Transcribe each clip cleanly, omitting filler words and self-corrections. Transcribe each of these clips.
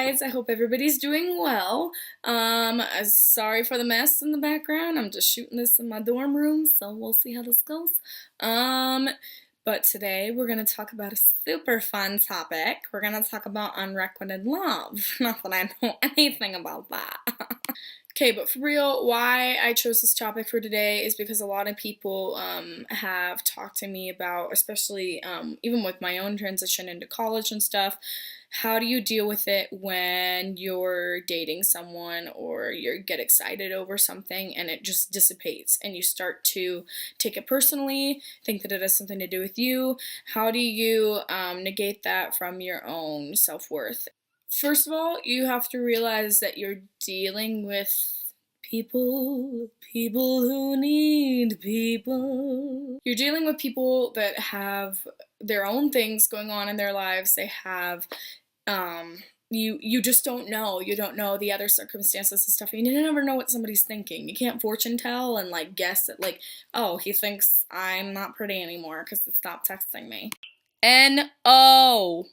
guys, I hope everybody's doing well. Sorry for the mess in the background. I'm just shooting this in my dorm room, so we'll see how this goes. Um, but today we're gonna talk about a super fun topic. We're gonna talk about unrequited love. Not that I know anything about that. Okay, but for real, why I chose this topic for today is because a lot of people have talked to me about, especially even with my own transition into college and stuff, how do you deal with it when you're dating someone or you get excited over something and it just dissipates and you start to take it personally, think that it has something to do with you? How do you negate that from your own self-worth? First of all, you have to realize that you're dealing with people who need people. You're dealing with people that have their own things going on in their lives. They have, you just don't know. You don't know the other circumstances and stuff. You never know what somebody's thinking. You can't fortune tell and like guess that like, oh, he thinks I'm not pretty anymore because he stopped texting me. N-O.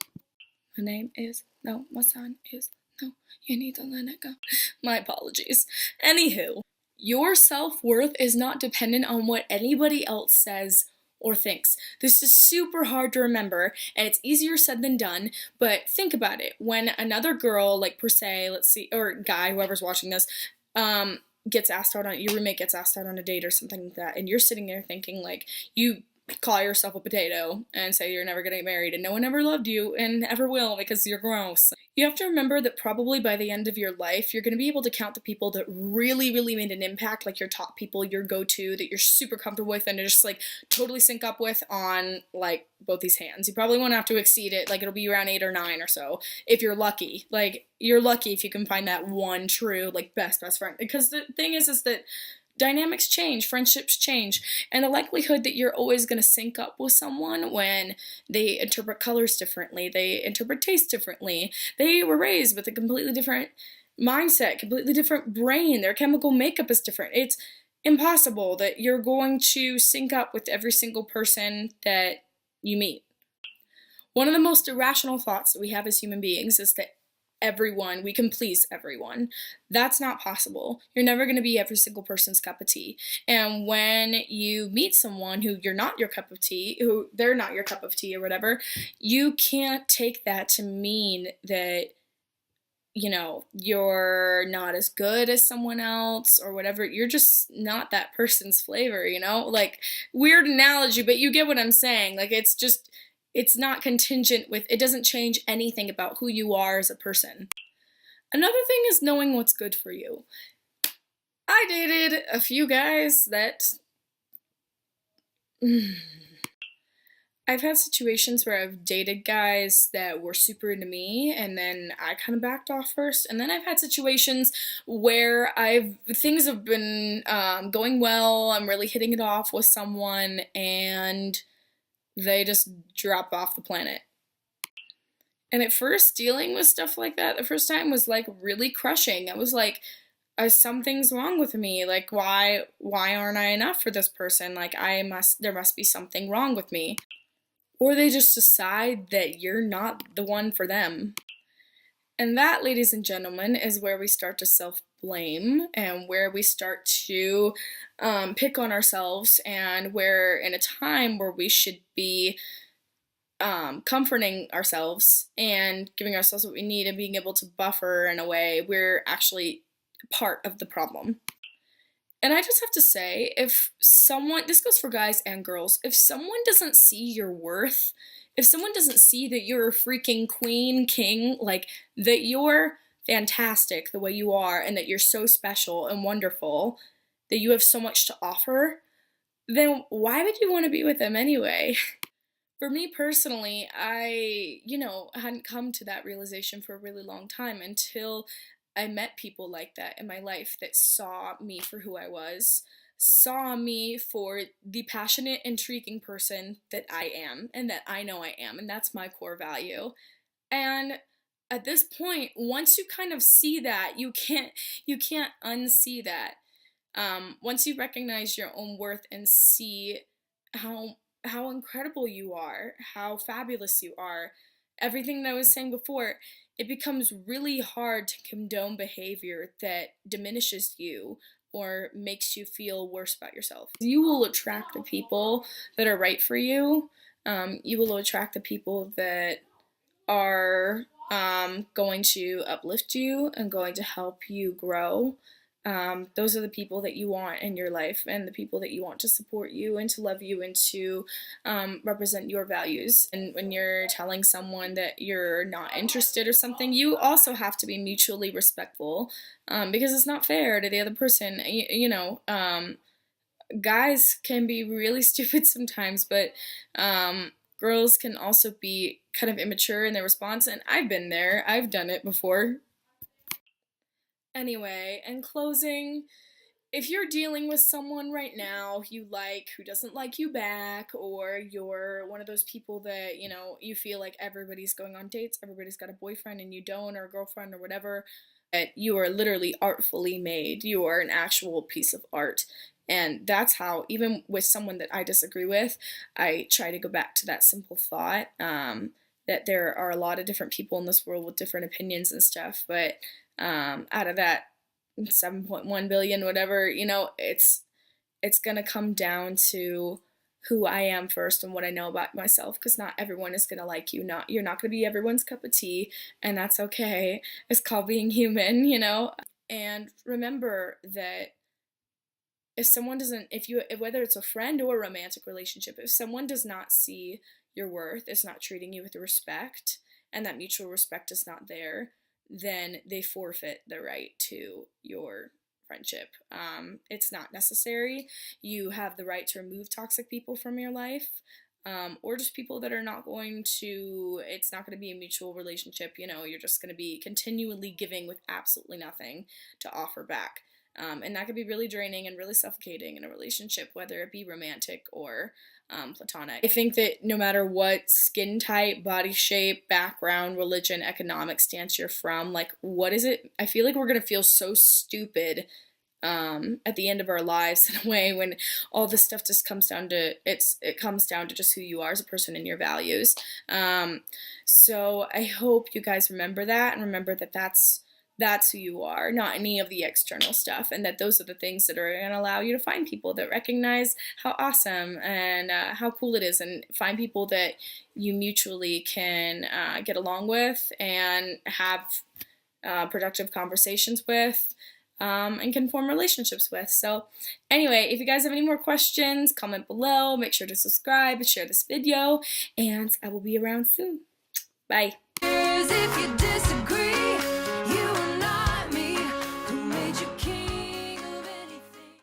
My name is no, my son is no, you need to let it go. My apologies. Anywho, your self-worth is not dependent on what anybody else says or thinks. This is super hard to remember, and it's easier said than done, but think about it. When another girl, like per se, let's see, or guy, whoever's watching this, gets asked out on, your roommate gets asked out on a date or something like that, and you're sitting there thinking like, you call yourself a potato and say you're never gonna get married and no one ever loved you and never will because you're gross. You have to remember that probably by the end of your life, you're gonna be able to count the people that really, really made an impact, like your top people, your go-to, that you're super comfortable with and just like totally sync up with on like both these hands. You probably won't have to exceed it, like it'll be around 8 or 9 or so, if you're lucky. Like, you're lucky if you can find that one true, like best friend. Because the thing is that dynamics change, friendships change, and the likelihood that you're always going to sync up with someone when they interpret colors differently, they interpret taste differently, they were raised with a completely different mindset, completely different brain, their chemical makeup is different. It's impossible that you're going to sync up with every single person that you meet. One of the most irrational thoughts that we have as human beings is that we can please everyone. That's not possible. You're never going to be every single person's cup of tea. And when you meet someone who you're not your cup of tea, who they're not your cup of tea or whatever, you can't take that to mean that, you know, you're not as good as someone else or whatever. You're just not that person's flavor, you know? Like, weird analogy, but you get what I'm saying. Like, it's not contingent with, it doesn't change anything about who you are as a person. Another thing is knowing what's good for you. I dated a few guys that, I've had situations where I've dated guys that were super into me and then I kind of backed off first, and then I've had situations where things have been going well, I'm really hitting it off with someone and they just drop off the planet. And at first, dealing with stuff like that, the first time was like really crushing. I was like, something's wrong with me. Like, why aren't I enough for this person? Like, there must be something wrong with me. Or they just decide that you're not the one for them. And that, ladies and gentlemen, is where we start to self-blame and where we start to pick on ourselves, and where in a time where we should be comforting ourselves and giving ourselves what we need and being able to buffer in a way, we're actually part of the problem. And I just have to say, this goes for guys and girls, if someone doesn't see your worth, if someone doesn't see that you're a freaking queen, king, like that you're fantastic the way you are and that you're so special and wonderful, that you have so much to offer, then why would you want to be with them anyway? For me personally, I, hadn't come to that realization for a really long time until I met people like that in my life that saw me for who I was, saw me for the passionate, intriguing person that I am and that I know I am, and that's my core value. And at this point, once you kind of see that, you can't unsee that. Once you recognize your own worth and see how incredible you are, how fabulous you are, everything that I was saying before, it becomes really hard to condone behavior that diminishes you or makes you feel worse about yourself. You will attract the people that are right for you. You will attract the people that are going to uplift you and going to help you grow. Those are the people that you want in your life, and the people that you want to support you and to love you and to represent your values. And when you're telling someone that you're not interested or something, you also have to be mutually respectful, because it's not fair to the other person. Guys can be really stupid sometimes, but girls can also be kind of immature in their response, and I've been there. I've done it before. Anyway, in closing, if you're dealing with someone right now you like who doesn't like you back, or you're one of those people that, you feel like everybody's going on dates, everybody's got a boyfriend and you don't, or a girlfriend or whatever, that you are literally artfully made. You are an actual piece of art. And that's how, even with someone that I disagree with, I try to go back to that simple thought, that there are a lot of different people in this world with different opinions and stuff, but out of that 7.1 billion, whatever, it's gonna come down to who I am first and what I know about myself, because not everyone is gonna like you. You're not gonna be everyone's cup of tea, and that's okay. It's called being human. And remember that if someone doesn't, whether it's a friend or a romantic relationship, if someone does not see your worth, is not treating you with respect, and that mutual respect is not there, then they forfeit the right to your friendship. It's not necessary. You have the right to remove toxic people from your life, or just people that are not going to, it's not going to be a mutual relationship. You're just going to be continually giving with absolutely nothing to offer back. And that could be really draining and really suffocating in a relationship, whether it be romantic or platonic. I think that no matter what skin type, body shape, background, religion, economic stance you're from, like, what is it? I feel like we're going to feel so stupid at the end of our lives in a way, when all this stuff just comes down to, it comes down to just who you are as a person and your values. So I hope you guys remember that, and remember that that's who you are, not any of the external stuff, and that those are the things that are going to allow you to find people that recognize how awesome and how cool it is, and find people that you mutually can get along with and have productive conversations with, and can form relationships with. So anyway, if you guys have any more questions, comment below, make sure to subscribe, share this video, and I will be around soon. Bye. If you disagree